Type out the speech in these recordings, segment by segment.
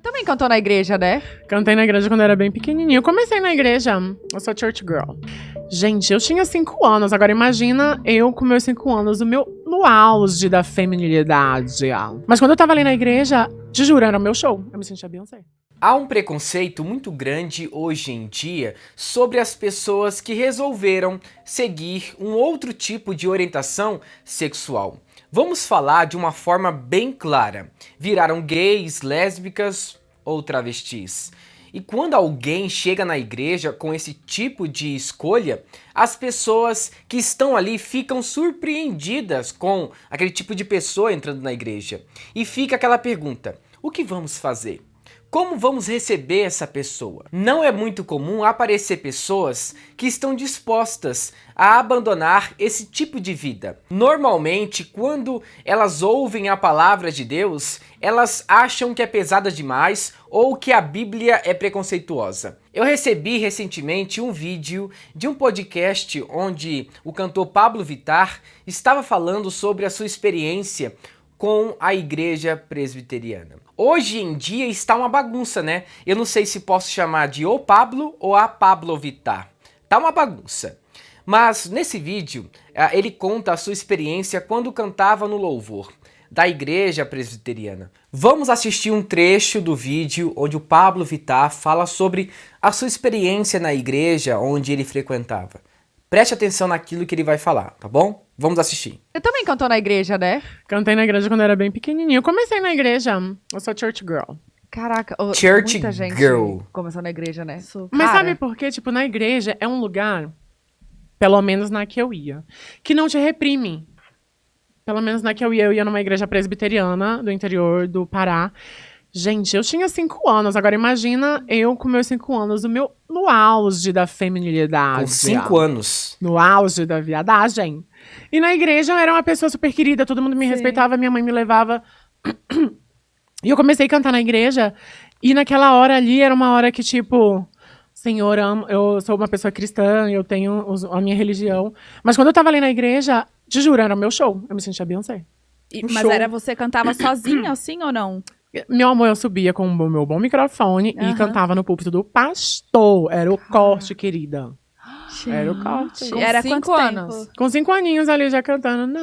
Também cantou na igreja, né? Cantei na igreja quando eu era bem pequenininho. Eu comecei na igreja. Eu sou church girl. Gente, eu tinha 5 anos. Agora imagina eu com meus 5 anos, no auge da feminilidade. Mas quando eu tava ali na igreja, te juro, era o meu show. Eu me sentia Beyoncé. Há um preconceito muito grande hoje em dia sobre as pessoas que resolveram seguir um outro tipo de orientação sexual. Vamos falar de uma forma bem clara. Viraram gays, lésbicas ou travestis. E quando alguém chega na igreja com esse tipo de escolha, as pessoas que estão ali ficam surpreendidas com aquele tipo de pessoa entrando na igreja. E fica aquela pergunta: o que vamos fazer? Como vamos receber essa pessoa? Não é muito comum aparecer pessoas que estão dispostas a abandonar esse tipo de vida. Normalmente, quando elas ouvem a palavra de Deus, elas acham que é pesada demais ou que a Bíblia é preconceituosa. Eu recebi recentemente um vídeo de um podcast onde o cantor Pablo Vittar estava falando sobre a sua experiência com a igreja presbiteriana. Hoje em dia está uma bagunça, né? Eu não sei se posso chamar de o Pablo ou a Pablo Vittar. Tá uma bagunça. Mas nesse vídeo, ele conta a sua experiência quando cantava no louvor da igreja presbiteriana. Vamos assistir um trecho do vídeo onde o Pablo Vittar fala sobre a sua experiência na igreja onde ele frequentava. Preste atenção naquilo que ele vai falar, tá bom? Vamos assistir. Você também cantou na igreja, né? Cantei na igreja quando eu era bem pequenininho. Eu comecei na igreja. Eu sou church girl. Caraca, Church muita gente girl. começou na igreja, né? Mas Cara, sabe por quê? Tipo, na igreja é um lugar, pelo menos na que eu ia, que não te reprime. Pelo menos na que eu ia numa igreja presbiteriana do interior do Pará. Gente, eu tinha 5 anos. Agora imagina eu com meus 5 anos, no auge da feminilidade. Com 5 anos. No auge da viadagem. E na igreja eu era uma pessoa super querida, todo mundo me respeitava, minha mãe me levava. E eu comecei a cantar na igreja. E naquela hora ali era uma hora que, tipo, Senhor, eu sou uma pessoa cristã, eu tenho a minha religião. Mas quando eu tava ali na igreja, te juro, era o meu show. Eu me sentia Beyoncé. Mas show. era você cantava sozinha, assim, ou não? Meu amor, eu subia com o meu bom microfone e cantava no púlpito do pastor. Era o corte, querida. Era o corte. Com era 5 quanto anos. tempo? Com 5 aninhos ali já cantando.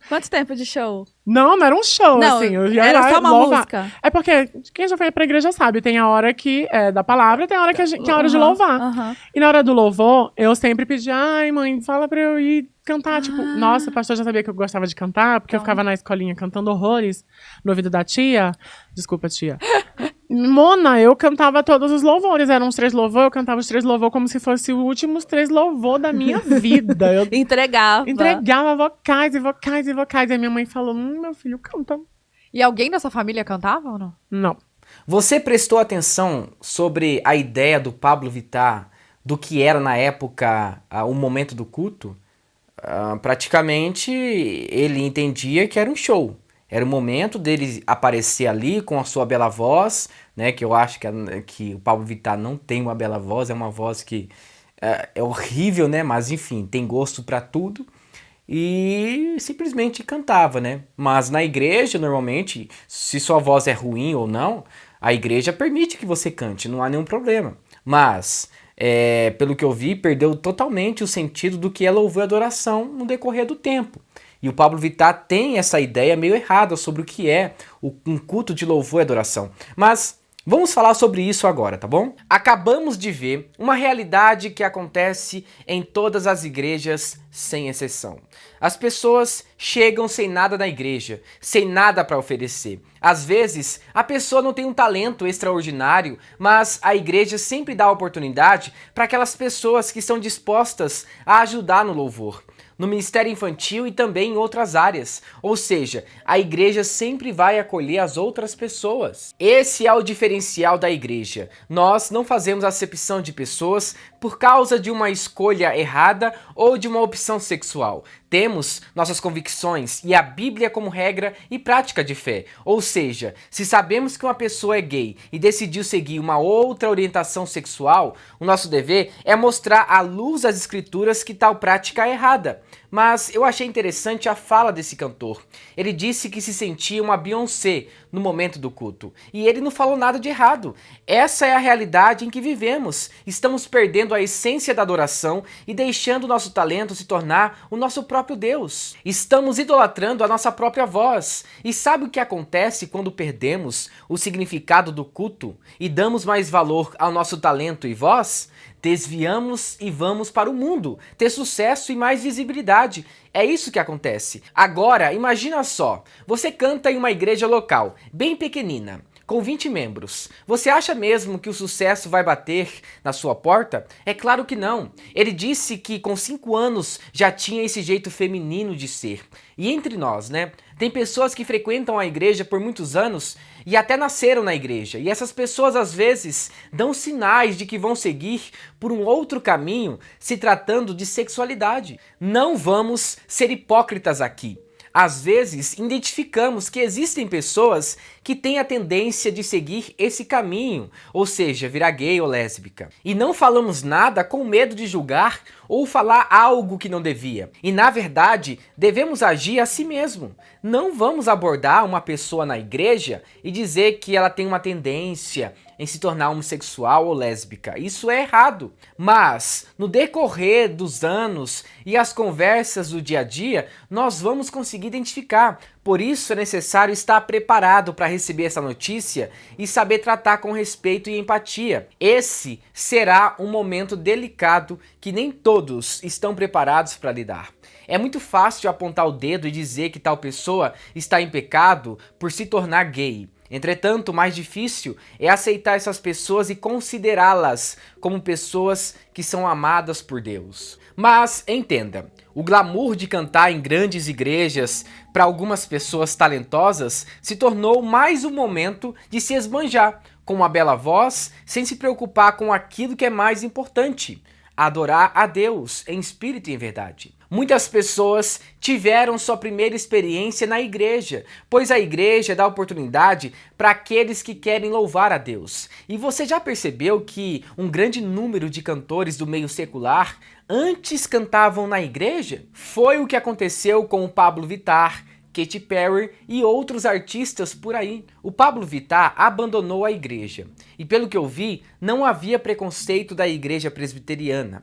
Quanto tempo de show? Não era um show, Não, assim. Eu ia era lá só uma louvar. música. É porque quem já foi pra igreja sabe, tem a hora que é da palavra, tem a hora que, que é a hora de louvar. E na hora do louvor, eu sempre pedia, ai mãe, fala pra eu ir cantar. Tipo, nossa, o pastor já sabia que eu gostava de cantar, porque eu ficava na escolinha cantando horrores no ouvido da tia. Desculpa, tia. Mona, eu cantava todos os louvores. Eram uns 3 louvores, eu cantava os 3 louvores como se fosse os últimos 3 louvores da minha vida. Eu Entregava. vocais e vocais e vocais. E a minha mãe falou, meu filho, canta. E alguém da sua família cantava ou não? Não. Você prestou atenção sobre a ideia do Pablo Vittar, do que era na época o momento do culto? Praticamente ele entendia que era um show. Era o momento dele aparecer ali com a sua bela voz, né? Que eu acho que o Pablo Vittar não tem uma bela voz, é uma voz que é horrível, né? Mas enfim, tem gosto pra tudo. E simplesmente cantava, né? Mas na igreja, normalmente, se sua voz é ruim ou não, a igreja permite que você cante, não há nenhum problema. Mas, pelo que eu vi, perdeu totalmente o sentido do que é louvor e adoração no decorrer do tempo. E o Pablo Vittar tem essa ideia meio errada sobre o que é um culto de louvor e adoração. Mas vamos falar sobre isso agora, tá bom? Acabamos de ver uma realidade que acontece em todas as igrejas, sem exceção. As pessoas chegam sem nada na igreja, sem nada para oferecer. Às vezes, a pessoa não tem um talento extraordinário, mas a igreja sempre dá oportunidade para aquelas pessoas que estão dispostas a ajudar no louvor, no ministério infantil e também em outras áreas. Ou seja, a igreja sempre vai acolher as outras pessoas. Esse é o diferencial da igreja. Nós não fazemos acepção de pessoas por causa de uma escolha errada ou de uma opção sexual. Temos nossas convicções e a Bíblia como regra e prática de fé. Ou seja, se sabemos que uma pessoa é gay e decidiu seguir uma outra orientação sexual, o nosso dever é mostrar à luz das escrituras que tal prática é errada. Mas eu achei interessante a fala desse cantor. Ele disse que se sentia uma Beyoncé no momento do culto. E ele não falou nada de errado. Essa é a realidade em que vivemos. Estamos perdendo a essência da adoração e deixando o nosso talento se tornar o nosso próprio Deus. Estamos idolatrando a nossa própria voz. E sabe o que acontece quando perdemos o significado do culto e damos mais valor ao nosso talento e voz? Desviamos e vamos para o mundo, ter sucesso e mais visibilidade. É isso que acontece. Agora, imagina só, você canta em uma igreja local, bem pequenina, com 20 membros. Você acha mesmo que o sucesso vai bater na sua porta? É claro que não. Ele disse que com 5 anos já tinha esse jeito feminino de ser. E entre nós, né? Tem pessoas que frequentam a igreja por muitos anos e até nasceram na igreja. E essas pessoas às vezes dão sinais de que vão seguir por um outro caminho se tratando de sexualidade. Não vamos ser hipócritas aqui. Às vezes, identificamos que existem pessoas que têm a tendência de seguir esse caminho, ou seja, virar gay ou lésbica. E não falamos nada com medo de julgar ou falar algo que não devia. E na verdade, devemos agir a si mesmo. Não vamos abordar uma pessoa na igreja e dizer que ela tem uma tendência em se tornar homossexual ou lésbica. Isso é errado. Mas, no decorrer dos anos e as conversas do dia a dia, nós vamos conseguir identificar. Por isso é necessário estar preparado para receber essa notícia e saber tratar com respeito e empatia. Esse será um momento delicado que nem todos estão preparados para lidar. É muito fácil apontar o dedo e dizer que tal pessoa está em pecado por se tornar gay. Entretanto, o mais difícil é aceitar essas pessoas e considerá-las como pessoas que são amadas por Deus. Mas, entenda, o glamour de cantar em grandes igrejas para algumas pessoas talentosas se tornou mais um momento de se esbanjar com uma bela voz, sem se preocupar com aquilo que é mais importante: adorar a Deus em espírito e em verdade. Muitas pessoas tiveram sua primeira experiência na igreja, pois a igreja dá oportunidade para aqueles que querem louvar a Deus. E você já percebeu que um grande número de cantores do meio secular antes cantavam na igreja? Foi o que aconteceu com o Pablo Vittar, Katy Perry e outros artistas por aí. O Pablo Vittar abandonou a igreja. E pelo que eu vi, não havia preconceito da igreja presbiteriana.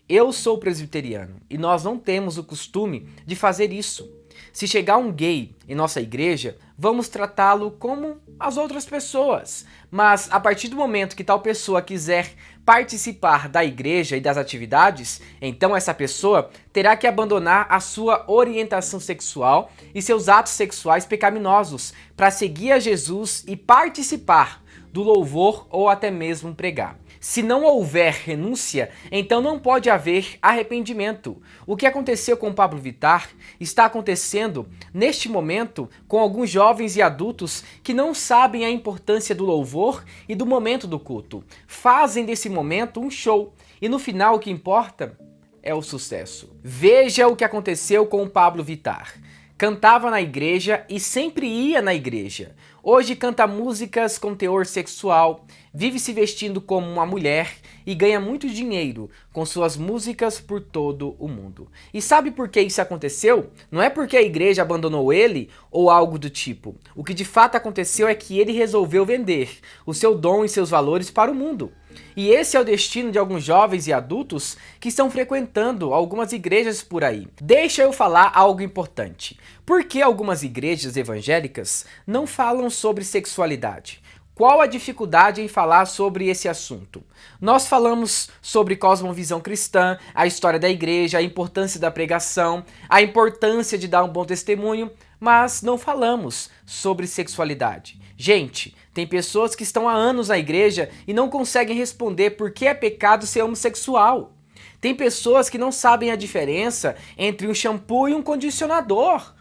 Eu sou presbiteriano e nós não temos o costume de fazer isso. Se chegar um gay em nossa igreja, vamos tratá-lo como as outras pessoas. Mas a partir do momento que tal pessoa quiser participar da igreja e das atividades, então essa pessoa terá que abandonar a sua orientação sexual e seus atos sexuais pecaminosos para seguir a Jesus e participar do louvor ou até mesmo pregar. Se não houver renúncia, então não pode haver arrependimento. O que aconteceu com Pablo Vittar está acontecendo neste momento com alguns jovens e adultos que não sabem a importância do louvor e do momento do culto. Fazem desse momento um show e no final o que importa é o sucesso. Veja o que aconteceu com o Pablo Vittar. Cantava na igreja e sempre ia na igreja. Hoje canta músicas com teor sexual, vive se vestindo como uma mulher e ganha muito dinheiro com suas músicas por todo o mundo. E sabe por que isso aconteceu? Não é porque a igreja abandonou ele ou algo do tipo. O que de fato aconteceu é que ele resolveu vender o seu dom e seus valores para o mundo. E esse é o destino de alguns jovens e adultos que estão frequentando algumas igrejas por aí. Deixa eu falar algo importante. Por que algumas igrejas evangélicas não falam sobre sexualidade? Qual a dificuldade em falar sobre esse assunto? Nós falamos sobre cosmovisão cristã, a história da igreja, a importância da pregação, a importância de dar um bom testemunho, mas não falamos sobre sexualidade. Gente, tem pessoas que estão há anos na igreja e não conseguem responder por que é pecado ser homossexual. Tem pessoas que não sabem a diferença entre um shampoo e um condicionador.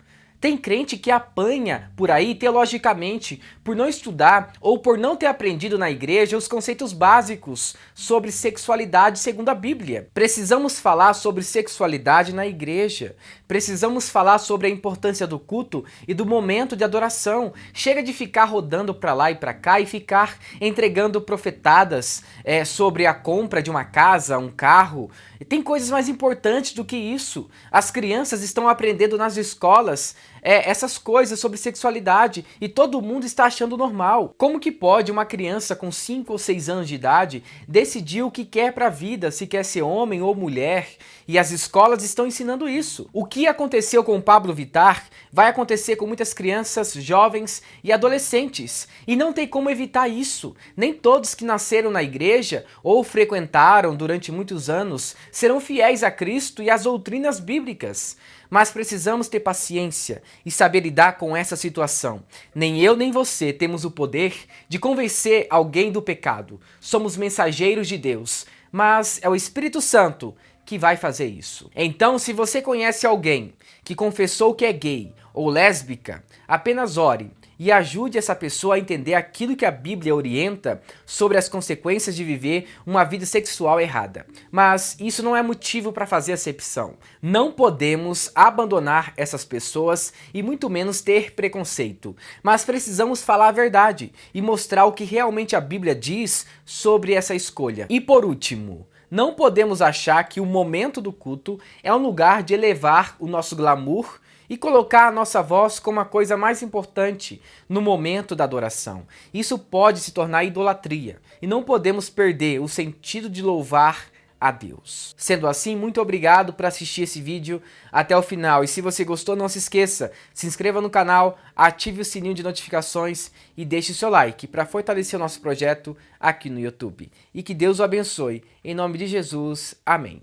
Tem crente que apanha por aí teologicamente por não estudar ou por não ter aprendido na igreja os conceitos básicos sobre sexualidade segundo a Bíblia. Precisamos falar sobre sexualidade na igreja. Precisamos falar sobre a importância do culto e do momento de adoração. Chega de ficar rodando para lá e para cá e ficar entregando profetadas sobre a compra de uma casa, um carro. Tem coisas mais importantes do que isso. As crianças estão aprendendo nas escolas essas coisas sobre sexualidade e todo mundo está achando normal. Como que pode uma criança com 5 ou 6 anos de idade decidir o que quer para a vida, se quer ser homem ou mulher? E as escolas estão ensinando isso. O que aconteceu com o Pablo Vittar vai acontecer com muitas crianças, jovens e adolescentes. E não tem como evitar isso. Nem todos que nasceram na igreja ou frequentaram durante muitos anos serão fiéis a Cristo e às doutrinas bíblicas. Mas precisamos ter paciência e saber lidar com essa situação. Nem eu nem você temos o poder de convencer alguém do pecado. Somos mensageiros de Deus, mas é o Espírito Santo que vai fazer isso. Então, se você conhece alguém que confessou que é gay ou lésbica, apenas ore e ajude essa pessoa a entender aquilo que a Bíblia orienta sobre as consequências de viver uma vida sexual errada. Mas isso não é motivo para fazer acepção. Não podemos abandonar essas pessoas e muito menos ter preconceito. Mas precisamos falar a verdade e mostrar o que realmente a Bíblia diz sobre essa escolha. E por último, não podemos achar que o momento do culto é um lugar de elevar o nosso glamour e colocar a nossa voz como a coisa mais importante no momento da adoração. Isso pode se tornar idolatria e não podemos perder o sentido de louvar a Deus. Sendo assim, muito obrigado por assistir esse vídeo até o final. E se você gostou, não se esqueça, se inscreva no canal, ative o sininho de notificações e deixe o seu like para fortalecer o nosso projeto aqui no YouTube. E que Deus o abençoe. Em nome de Jesus, amém.